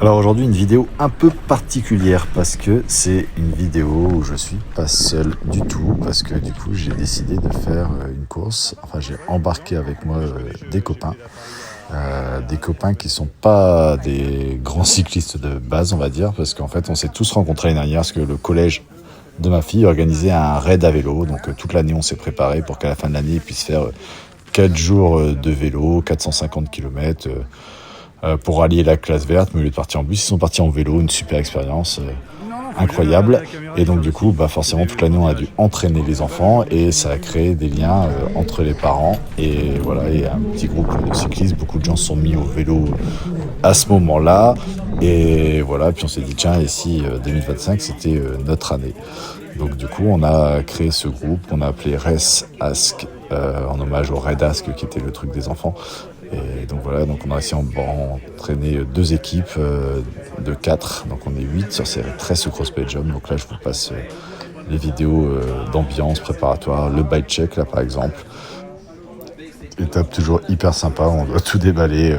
Alors aujourd'hui une vidéo un peu particulière parce que c'est une vidéo où je suis pas seul du tout parce que du coup j'ai décidé de faire une course, enfin j'ai embarqué avec moi des copains qui sont pas des grands cyclistes de base on va dire parce qu'en fait on s'est tous rencontrés l'année dernière parce que le collège de ma fille organisait un raid à vélo, donc toute l'année on s'est préparé pour qu'à la fin de l'année ils puissent faire 4 jours de vélo, 450 km pour rallier la classe verte, mais au lieu de partir en bus, ils sont partis en vélo, une super expérience incroyable. Et donc du coup, forcément toute l'année on a dû entraîner les enfants et ça a créé des liens entre les parents et voilà, et un petit groupe de cyclistes. Beaucoup de gens se sont mis au vélo à ce moment-là et voilà. Puis on s'est dit tiens, et si 2025 c'était notre année. Donc du coup, on a créé ce groupe qu'on a appelé Race Ask en hommage au Red Ask qui était le truc des enfants. Et donc voilà, donc on a réussi à entraîner 2 équipes de 4, donc on est 8 sur série 13 Cross Belgium. Donc là je vous passe les vidéos d'ambiance préparatoire, le bike check là par exemple. Étape toujours hyper sympa, on doit tout déballer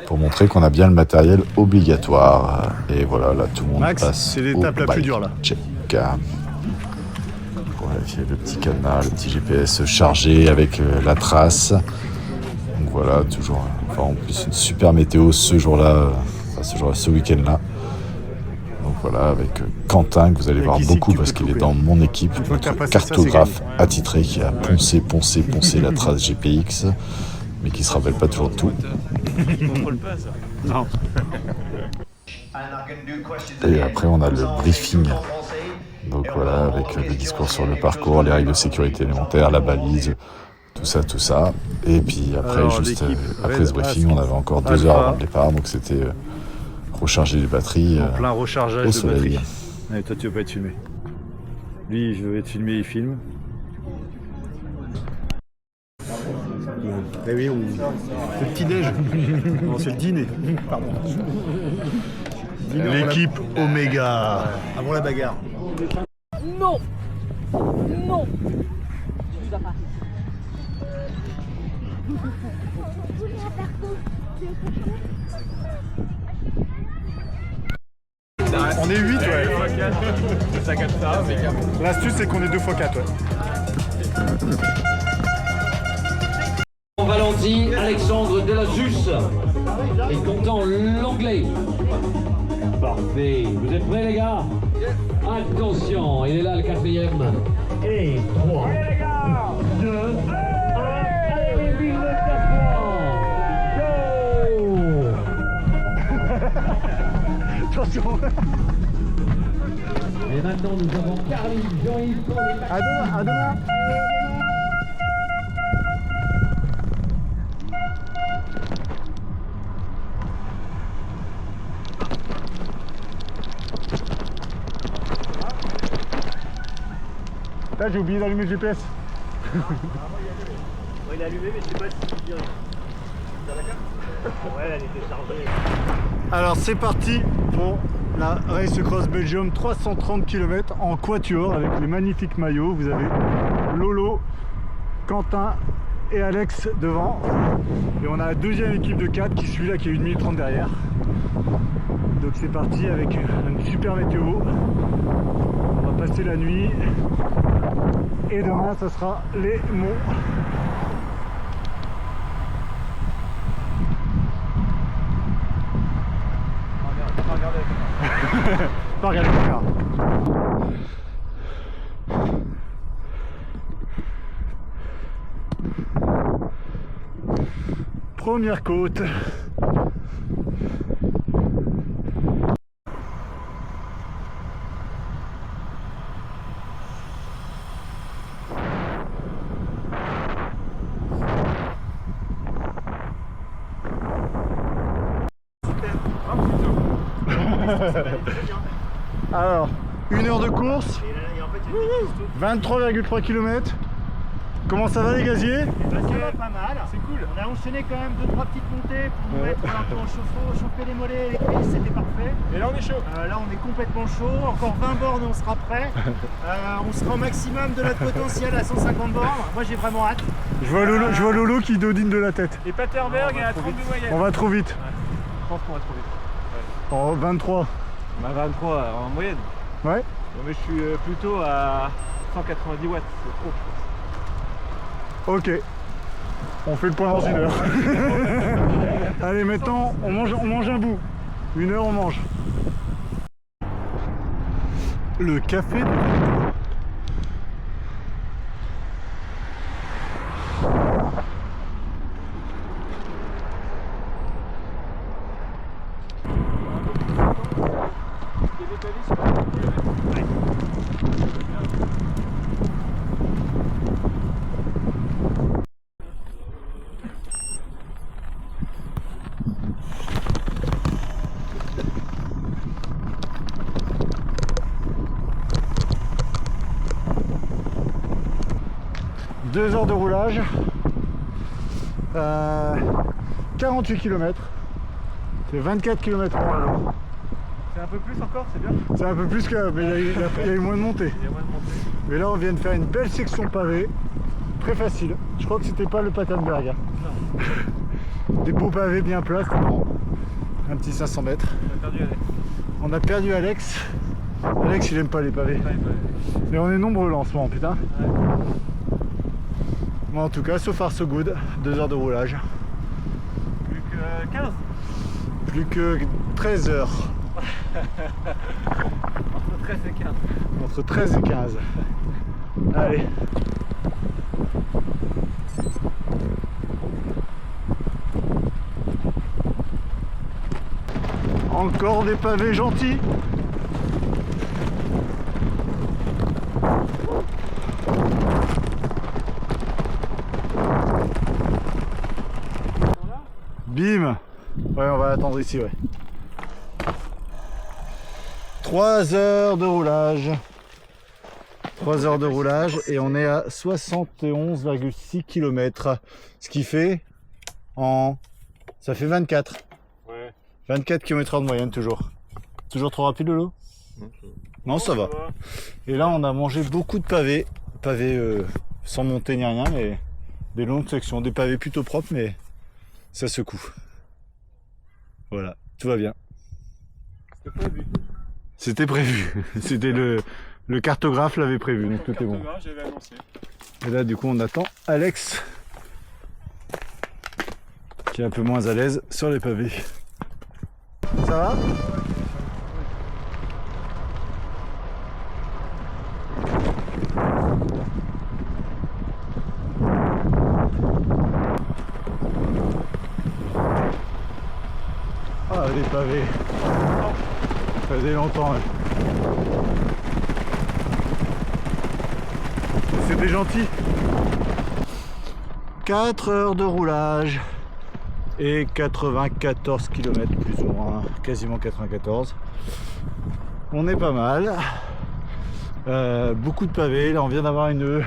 pour montrer qu'on a bien le matériel obligatoire. Et voilà, là tout le monde Max, passe c'est l'étape la plus dure là. Check. Pour vérifier le petit cadenas, le petit GPS chargé avec la trace. Donc voilà, toujours, en plus une super météo ce jour-là, ce week-end-là. Donc voilà, avec Quentin, que vous allez voir beaucoup parce qu'il est dans mon équipe, notre cartographe attitré qui a poncé la trace GPX, mais qui se rappelle pas toujours de tout. Non. Et après, on a le briefing. Donc voilà, avec le discours sur le parcours, les règles de sécurité élémentaires, la balise, tout ça. Et puis après, alors, après ce briefing, on avait encore 2 heures avant le départ, donc c'était recharger les batteries en plein rechargeage au de soleil. batterie. Allez, toi tu veux pas être filmé. Lui, je veux être filmé, il filme. Eh oui, c'est le petit-déj. Non, c'est le dîner. Pardon. L'équipe Oméga. Avant la bagarre. Non. Non. On est 8, ouais. Ça capte ça, l'astuce, c'est qu'on est 2x4, ouais. Valenti, Alexandre Delasus et Content l'anglais. Parfait. Vous êtes prêts, les gars? Attention, il est là le 4e. Et 3, 2, 1. Allez, vive le classement. Go. Attention. Et maintenant, nous avons Carly, Jean-Yves. À demain, à demain. Là, j'ai oublié d'allumer le GPS. Il a allumé, mais je sais pas si c'est bien. Ouais, elle était chargée. Alors, c'est parti pour la Race Cross Belgium, 330 km en quatuor avec les magnifiques maillots. Vous avez Lolo, Quentin et Alex devant. Et on a la 2e équipe de 4 qui suit là, qui est 1 minute 30 derrière. Donc c'est parti avec une super météo. On va passer la nuit. Et demain, ça sera les monts. Pas regarder la caméra. Première côte. Alors, 1 heure de course, 23,3 km. Comment ça va les gaziers? Ça va pas mal, c'est cool. On a enchaîné quand même 2-3 petites montées pour nous mettre un peu en chauffe-eau, chauffer les mollets et les cuisses, c'était parfait. Et là on est chaud. Là on est complètement chaud, encore 20 bornes et on sera prêt. On sera au maximum de notre potentiel à 150 bornes. Moi j'ai vraiment hâte. Je vois Lolo qui dodine de la tête. Et Paterberg est à 32 moyenne. On va trop vite. Ouais. Je pense qu'on va trop vite. En 23. 23 en moyenne. Ouais. Non, mais je suis plutôt à 190 watts, c'est trop je pense. Ok. On fait le point dans 1 heure. Allez, maintenant, on mange un bout. 1 heure, on mange. Le café de... Deux heures de roulage, 48 km, c'est 24 km par heure. C'est un peu plus encore, c'est bien. C'est un peu plus que, mais il y a eu moins de montée. Il y a moins de montée. Mais là on vient de faire une belle section pavée, très facile. Je crois que c'était pas le Patenberg. Des beaux pavés bien plats, c'était marrant. Un petit 500 mètres. On a perdu Alex. On a perdu Alex. Alex il aime pas les pavés. Mais on est nombreux là en ce moment, putain. Ouais. Bon, en tout cas, so far so good, 2 heures de roulage. Plus que 15. Plus que 13 heures. Entre 13 et 15. Entre 13 et 15. Allez. Encore des pavés gentils. Bim. Ouais, on va attendre ici, ouais. 3 heures de roulage. 3 heures de roulage et on est à 71,6 km. Ce qui fait ça fait 24. Ouais. 24 km/h de moyenne toujours. Toujours trop rapide Lolo? Non, ça va. Et là on a mangé beaucoup de pavés. Pavés sans monter ni rien, mais des longues sections. Des pavés plutôt propres, mais ça secoue. Voilà, tout va bien. C'était prévu. C'était prévu. C'était le cartographe l'avait prévu, donc tout est bon. J'avais annoncé. Et là, du coup, on attend Alex, qui est un peu moins à l'aise sur les pavés. Ça va? Ah, les pavés. Ça faisait longtemps. Ouais. C'était gentil. 4 heures de roulage et 94 km plus ou moins, quasiment 94. On est pas mal. Beaucoup de pavés. Là on vient d'avoir une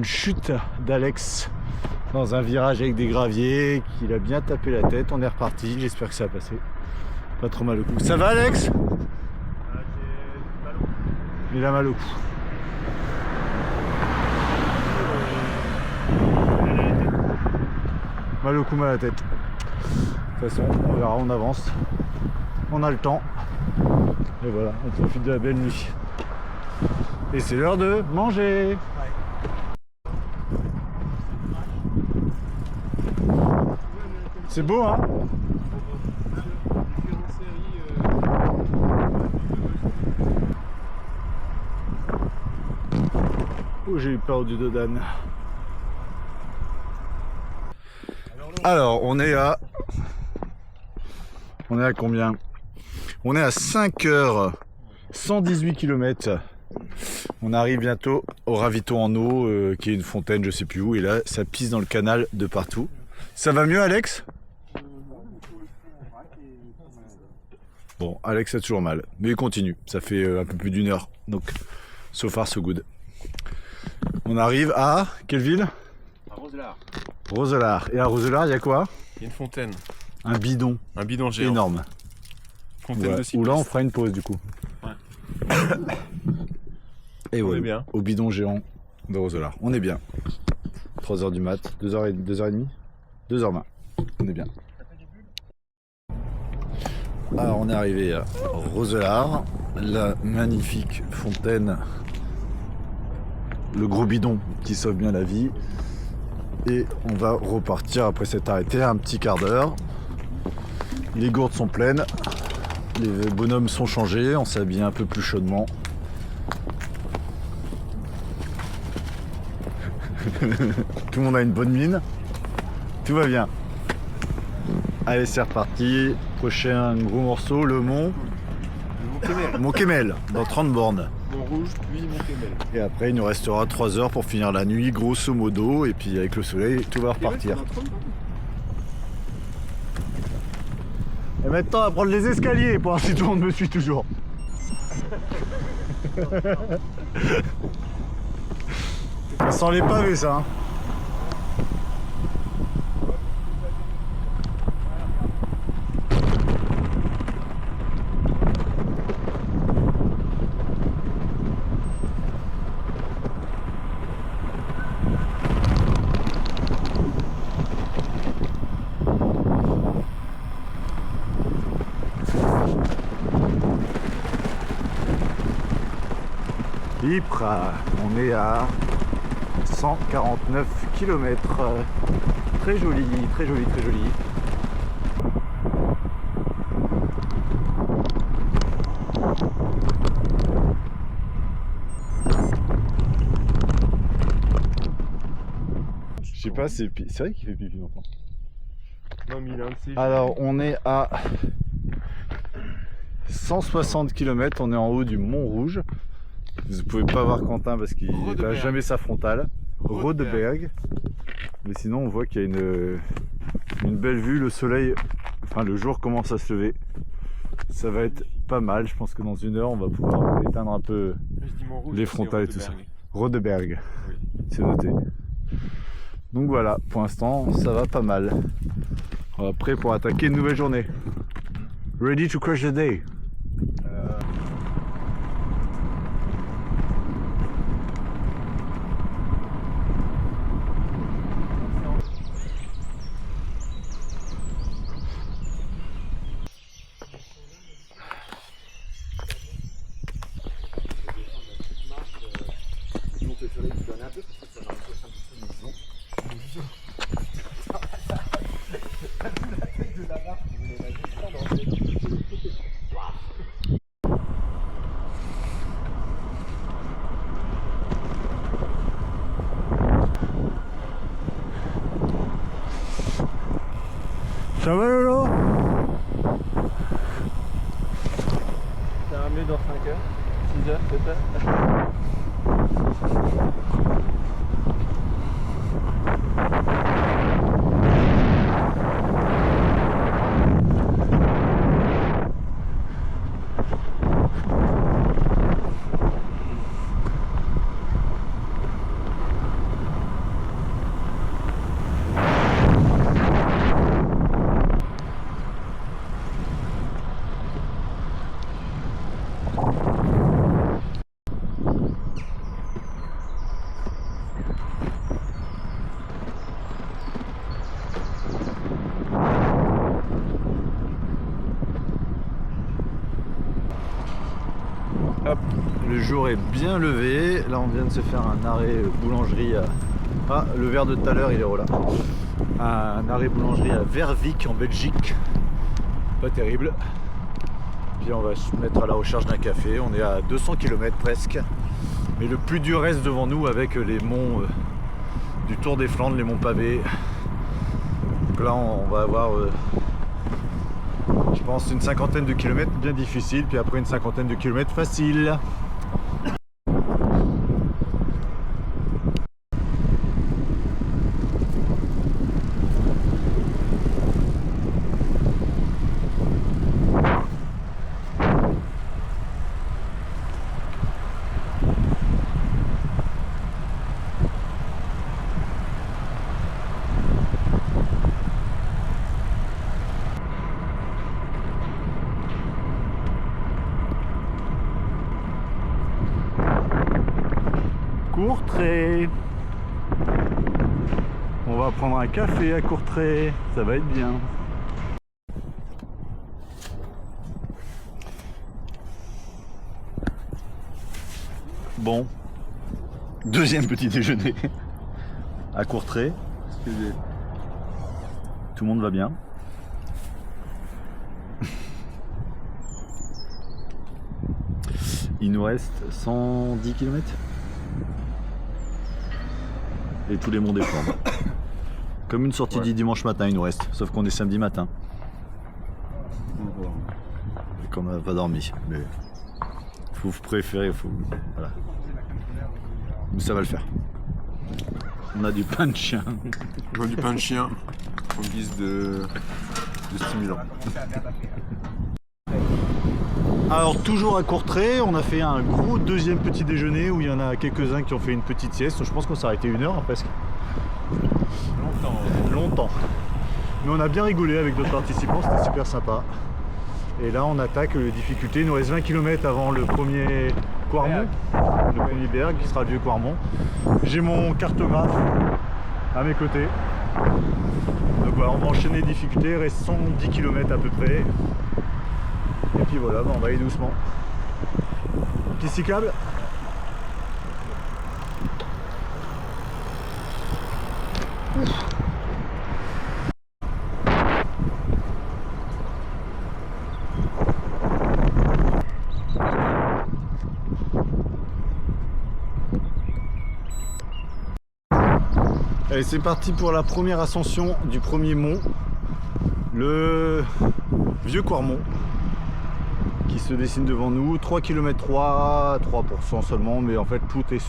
chute d'Alex dans un virage avec des graviers qu'il a bien tapé la tête. On est reparti, j'espère que ça a passé. Pas trop mal au cou. Ça va Alex? Il a mal au cou. Mal au cou, mal à la tête. De toute façon, on verra, on avance. On a le temps. Et voilà, on profite de la belle nuit. Et c'est l'heure de manger. C'est beau, hein? Oh, j'ai eu peur du dodane. Alors, on est à combien? On est à 5 heures 118 km. On arrive bientôt au ravito en eau, qui est une fontaine, je sais plus où, et là, ça pisse dans le canal de partout. Ça va mieux, Alex? Bon, Alex a toujours mal, mais il continue. Ça fait un peu plus d'1 heure, donc so far so good. On arrive à quelle ville? À Roselard. Roselard. Et à Roselard, il y a quoi? Il y a une fontaine. Un bidon. Un bidon géant. Énorme. Fontaine de cyclistes. Où là, on fera une pause du coup. Ouais. Et On ouais, est bien. au bidon géant de Roselard. On est bien. 3h du mat, 2h30, 2h20. On est bien. Alors on est arrivé à Roselare, la magnifique fontaine, le gros bidon qui sauve bien la vie. Et on va repartir après s'être arrêté un petit quart d'heure. Les gourdes sont pleines, les bonhommes sont changés, on s'habille un peu plus chaudement. Tout le monde a une bonne mine, tout va bien. Allez, c'est reparti. Prochain gros morceau, le Mont Kemmel, dans 30 bornes. Mont Rouge, puis Mont Kemmel. Et après, il nous restera 3 heures pour finir la nuit, grosso modo. Et puis avec le soleil, tout va repartir. Et maintenant, on va prendre les escaliers pour voir si tout le monde me suit toujours. Ça sent les pavés, ça. Hein. Ypres, on est à 149 km. Très joli, très joli, très joli. Je sais pas, c'est vrai qu'il fait pipi longtemps. Non, mais il a un de ses Alors on est à 160 km, on est en haut du Mont Rouge. Vous pouvez pas voir Quentin parce qu'il n'a jamais sa frontale. Rodeberg. Mais sinon on voit qu'il y a une belle vue, le soleil, enfin le jour commence à se lever. Ça va être pas mal, je pense que dans 1 heure on va pouvoir éteindre un peu les frontales et tout ça. Rodeberg, Oui. c'est noté. Donc voilà, pour l'instant ça va pas mal. On va prêt pour attaquer une nouvelle journée. Ready to crush the day. Ça va Lolo? T'as ramené dans 5 heures, 6 heures, 7 heures. Hop, le jour est bien levé. Là, on vient de se faire un arrêt boulangerie à... Ah, le verre de tout à l'heure, il est là. Un arrêt boulangerie à Vervic en Belgique. Pas terrible. Puis on va se mettre à la recherche d'un café. On est à 200 km presque. Mais le plus dur reste devant nous avec les monts du Tour des Flandres, les monts pavés. Donc là, on va avoir... je pense une 50aine de kilomètres bien difficile, puis après une 50aine de kilomètres facile. Courtrai. On va prendre un café à Courtrai, ça va être bien. Bon, deuxième petit déjeuner à Courtrai. Tout le monde va bien. Il nous reste 110 km. Et tous les monts des Flandres. Comme une sortie du dimanche matin, il nous reste. Sauf qu'on est samedi matin. Et qu'on n'a pas dormi. Mais faut préférer, voilà. Mais ça va le faire. On a du pain de chien. On a du pain de chien en guise de stimulant. Alors toujours à Courtrai, on a fait un gros deuxième petit déjeuner où il y en a quelques-uns qui ont fait une petite sieste. Je pense qu'on s'est arrêté 1 heure presque. Longtemps. Mais on a bien rigolé avec d'autres participants, c'était super sympa. Et là on attaque les difficultés. Il nous reste 20 km avant le premier Quarmont, le premier berg qui sera le vieux Quarmont. J'ai mon cartographe à mes côtés. Donc voilà, on va enchaîner les difficultés, il reste 110 km à peu près. Et puis voilà, on va aller doucement. Piste cyclable. Allez, c'est parti pour la première ascension du premier mont, le vieux Quarmont, qui se dessine devant nous. 3 km 3% seulement, mais en fait tout est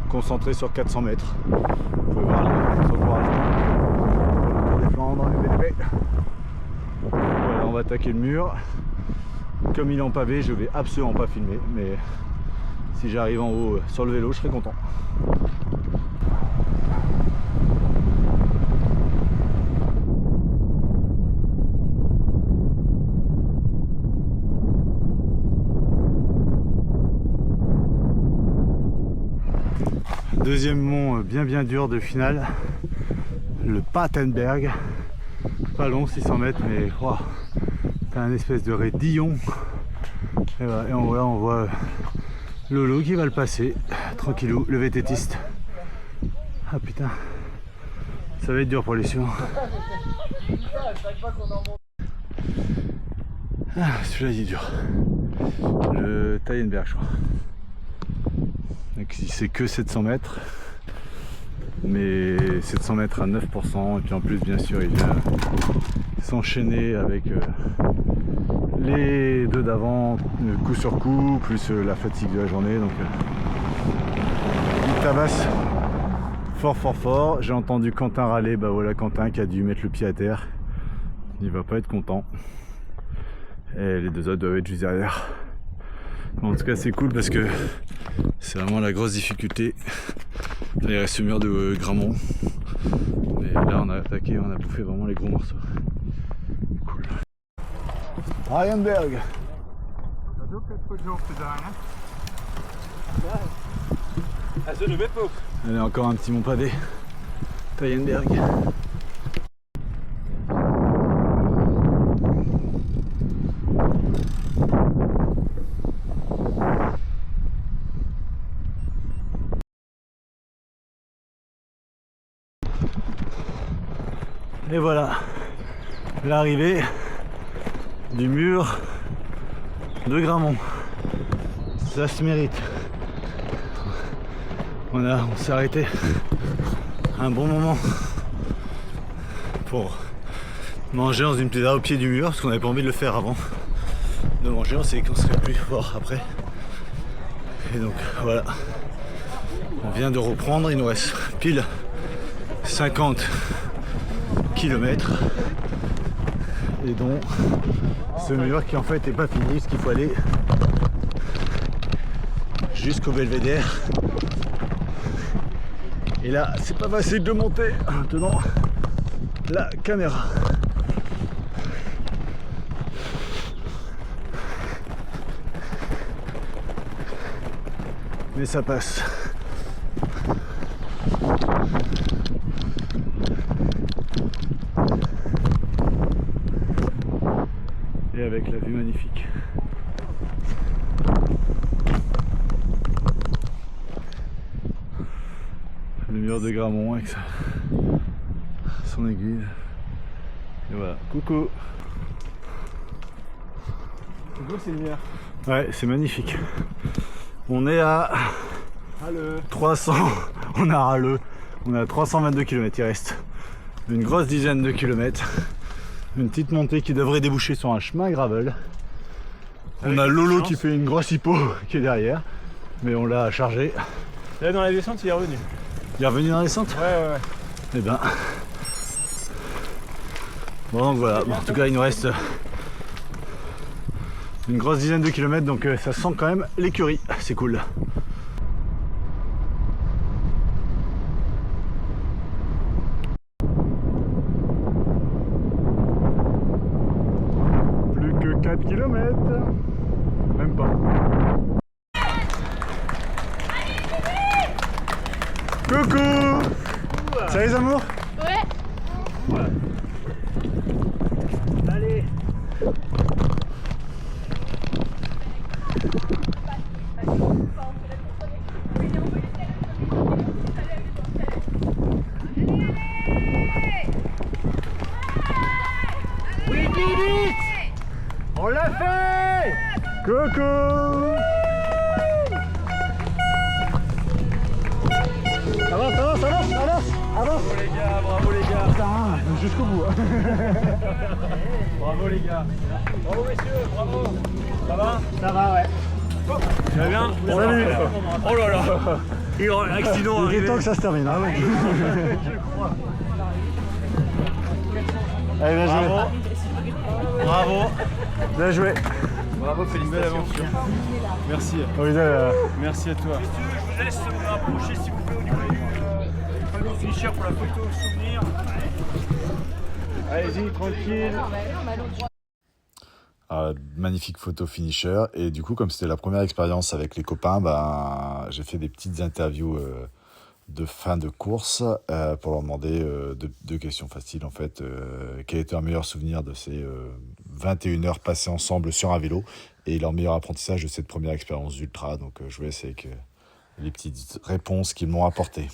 concentré sur 400 mètres. Vous pouvez voir les encouragements, les Flandres, les BDP. Voilà, on va attaquer le mur. Comme il est en pavé, je vais absolument pas filmer, mais si j'arrive en haut sur le vélo, je serai content. Deuxième mont bien dur de finale, le Patenberg. Pas long, 600 mètres, mais wow, c'est un espèce de raidillon. Et, voilà, et on voit Lolo qui va le passer, tranquillou, le vététiste. Ah putain, ça va être dur pour les suivants. Ah, celui-là il est dur. Le Patenberg, je crois. Donc c'est que 700 mètres, mais 700 mètres à 9%, et puis en plus bien sûr il vient s'enchaîner avec les deux d'avant, coup sur coup, plus la fatigue de la journée, donc il tabasse fort. J'ai entendu Quentin râler, bah voilà Quentin qui a dû mettre le pied à terre, il va pas être content, et les deux autres doivent être juste derrière. En tout cas c'est cool parce que c'est vraiment la grosse difficulté. Là, il reste le mur de Grammont, mais là on a attaqué, on a bouffé vraiment les gros morceaux. Cool. Patenberg. Allez, encore un petit mont pavé. Patenberg. Et voilà, l'arrivée du mur de Grammont. Ça se mérite. On s'est arrêté un bon moment pour manger dans une pizza au pied du mur, parce qu'on n'avait pas envie de le faire avant de manger, on s'est dit qu'on serait plus fort après. Et donc voilà, on vient de reprendre, il nous reste pile 50 km, et donc ce mur qui en fait est pas fini, parce qu'il faut aller jusqu'au belvédère, et là c'est pas facile de monter en tenant la caméra. Mais ça passe. Et avec la vue magnifique. mur de Gramont avec son aiguille. Et voilà, coucou. C'est beau, c'est lumière. Ouais, c'est magnifique. On est à 300, on a Ralleux, on est à 322 km, il reste une grosse dizaine de kilomètres. Une petite montée qui devrait déboucher sur un chemin gravel. On a Lolo qui fait une grosse hippo qui est derrière, mais on l'a chargé. Là dans la descente il est revenu. Il est revenu dans la descente? Ouais. Eh ben. Bon donc voilà, bon, en tout cas il nous reste une grosse dizaine de kilomètres, donc ça sent quand même l'écurie, c'est cool. Plus que 4 kilomètres, même pas. Coucou! Ça va les amours? Ouais. Allez. We did it! On l'a fait! Coucou! Avance! Bravo les gars, bravo les gars. Putain, jusqu'au bout. Bravo les gars. Bravo messieurs, bravo. Ça va? Ça va, ouais. Tu vas bien? Salut! Oh là là. Il y a un accident Il est temps arrivé. que ça se termine. Hein, ouais. Allez, bien joué. Bravo. Bravo. Bien joué. Bravo, c'est une belle aventure. Merci. Merci à toi. Je vous laisse vous rapprocher si vous plaît au niveau du fichier pour la photo souvenir. Allez-y, tranquille. Magnifique photo finisher. Et du coup, comme c'était la première expérience avec les copains, j'ai fait des petites interviews de fin de course pour leur demander deux questions faciles en fait. Quel était leur meilleur souvenir de ces 21 heures passées ensemble sur un vélo et leur meilleur apprentissage de cette première expérience d'ultra. Donc je vous laisse avec les petites réponses qu'ils m'ont apportées.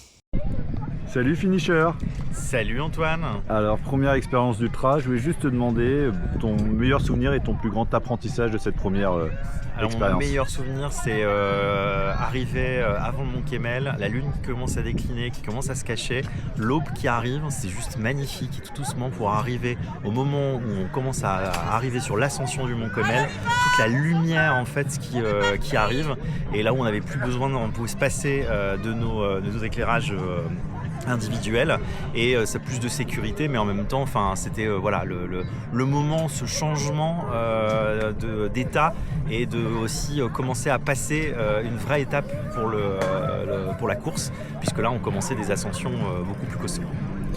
Salut finisher. Salut Antoine. Alors première expérience d'ultra, je voulais juste te demander ton meilleur souvenir et ton plus grand apprentissage de cette première expérience. Mon meilleur souvenir c'est arriver avant le Mont Kemmel, la lune qui commence à décliner, qui commence à se cacher, l'aube qui arrive, c'est juste magnifique et tout doucement pour arriver au moment où on commence à arriver sur l'ascension du Mont Kemmel, toute la lumière en fait qui arrive et là où on n'avait plus besoin, on pouvait se passer de nos éclairages individuel et ça plus de sécurité mais en même temps c'était voilà le moment, ce changement d'état et de aussi commencer à passer une vraie étape pour la course puisque là on commençait des ascensions beaucoup plus costauds.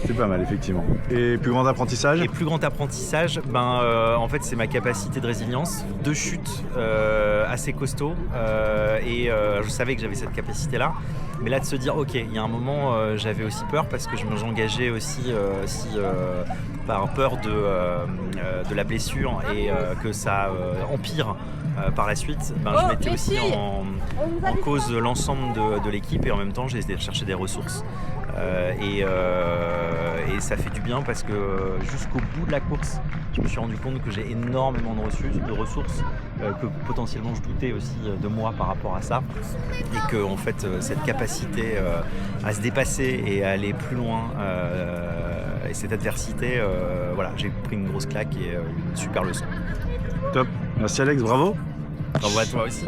C'est pas mal effectivement. Et plus grand apprentissage? Et plus grand apprentissage, en fait c'est ma capacité de résilience, 2 chutes assez costauds et je savais que j'avais cette capacité là. Mais là de se dire ok, il y a un moment j'avais aussi peur parce que je m'engageais aussi par peur de la blessure et que ça empire par la suite. Je mettais aussi en cause l'ensemble de l'équipe et en même temps j'ai essayé de chercher des ressources. Et ça fait du bien parce que jusqu'au bout de la course, je me suis rendu compte que j'ai énormément de ressources, que potentiellement je doutais aussi de moi par rapport à ça, et que en fait cette capacité à se dépasser et à aller plus loin, et cette adversité, voilà, j'ai pris une grosse claque et une super leçon. Top, merci Alex, bravo. Bravo à toi aussi.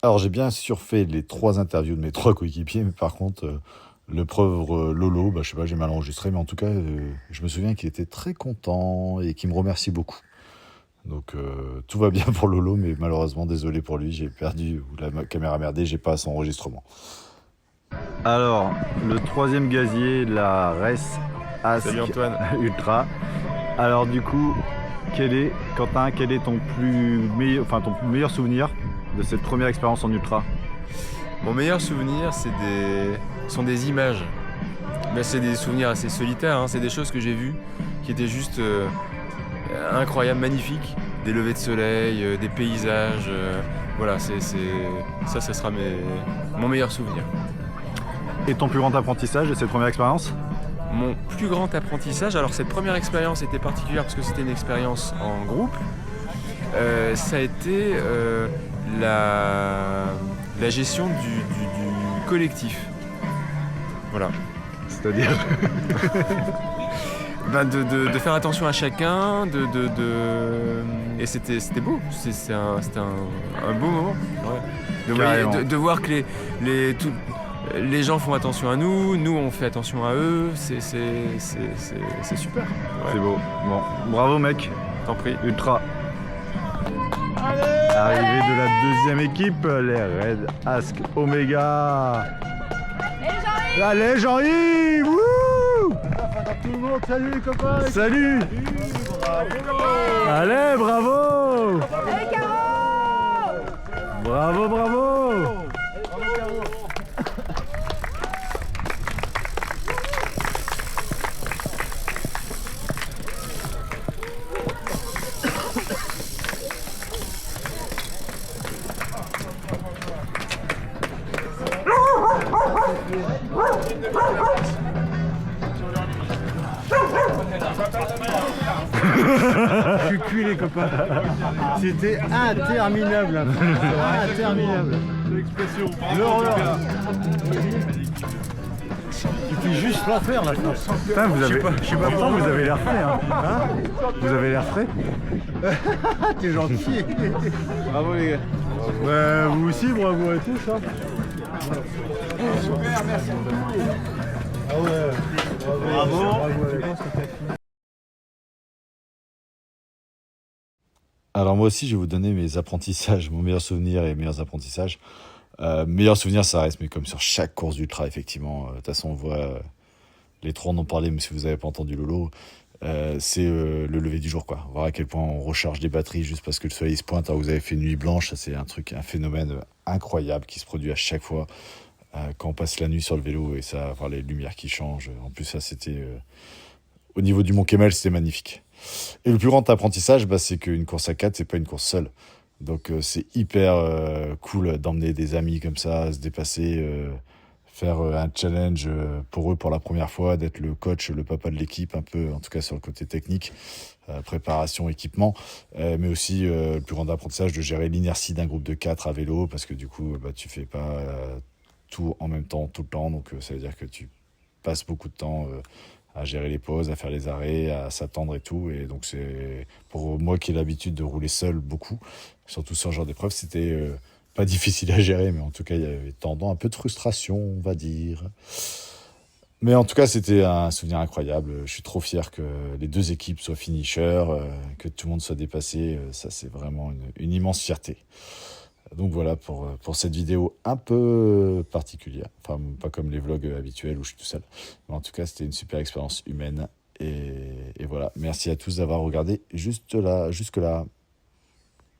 Alors j'ai bien surfait les 3 interviews de mes 3 coéquipiers, mais par contre le pauvre Lolo, je sais pas, j'ai mal enregistré, mais en tout cas je me souviens qu'il était très content et qu'il me remercie beaucoup. Donc tout va bien pour Lolo, mais malheureusement désolé pour lui, j'ai perdu la caméra merdée, j'ai pas son enregistrement. Alors le 3e gazier de la Race Ask Salut Antoine. Ultra. Alors du coup, Quentin, quel est ton meilleur souvenir de cette première expérience en ultra? Mon meilleur souvenir, sont des images. Mais c'est des souvenirs assez solitaires, hein. C'est des choses que j'ai vues qui étaient juste incroyables, magnifiques. Des levées de soleil, des paysages. Voilà, ça sera mon meilleur souvenir. Et ton plus grand apprentissage de cette première expérience? Mon plus grand apprentissage, alors cette première expérience était particulière parce que c'était une expérience en groupe, ça a été la gestion du collectif. Voilà. C'est-à-dire Ben de faire attention à chacun, et c'était beau, c'était un beau moment. Ouais. De voir que les gens font attention à nous, nous on fait attention à eux, c'est super. Ouais. C'est beau. Bon, bravo mec. T'en prie. Ultra. Arrivée de la deuxième équipe, les Red Ask Omega. Allez Jean-Yves. Wouh! Tout le monde, salut les copains. Salut. Allez, bravo. Bravo, bravo. Je suis cuit les copains. C'était interminable. Interminable. L'expression. Il fait juste la faire là. Putain, vous avez, je sais pas pourquoi vous avez l'air frais. Hein. Vous avez l'air frais. T'es gentil. Bravo les gars. Bah, vous aussi, bravo à tous. Hein. Super, merci beaucoup. Ah ouais. Bravo. Alors moi aussi, je vais vous donner mes apprentissages, mon meilleur souvenir et mes meilleurs apprentissages. Meilleur souvenir, ça reste, mais comme sur chaque course d'ultra, effectivement. De toute façon, on voit, les trois en ont parlé, mais si vous n'avez pas entendu Lolo, c'est le lever du jour, quoi. Voir à quel point on recharge des batteries juste parce que le soleil se pointe. Alors vous avez fait une nuit blanche, ça c'est un phénomène incroyable qui se produit à chaque fois quand on passe la nuit sur le vélo et ça, voir les lumières qui changent. En plus, ça c'était au niveau du Mont Kemmel, c'était magnifique. Et le plus grand apprentissage, c'est qu'une course à 4, c'est pas une course seule. Donc c'est hyper cool d'emmener des amis comme ça, se dépasser, faire un challenge pour eux pour la première fois, d'être le coach, le papa de l'équipe, un peu, en tout cas sur le côté technique, préparation, équipement, mais aussi le plus grand apprentissage de gérer l'inertie d'un groupe de 4 à vélo, parce que du coup, tu fais pas tout en même temps, tout le temps, donc ça veut dire que tu passes beaucoup de temps à gérer les pauses, à faire les arrêts, à s'attendre et tout. Et donc c'est pour moi qui ai l'habitude de rouler seul beaucoup, surtout sur ce genre d'épreuve, c'était pas difficile à gérer, mais en tout cas il y avait tendance un peu de frustration, on va dire. Mais en tout cas c'était un souvenir incroyable. Je suis trop fier que les deux équipes soient finishers, que tout le monde soit dépassé. Ça c'est vraiment une immense fierté. Donc voilà pour cette vidéo un peu particulière. Enfin, pas comme les vlogs habituels où je suis tout seul. Mais en tout cas, c'était une super expérience humaine. Et voilà, merci à tous d'avoir regardé jusque là.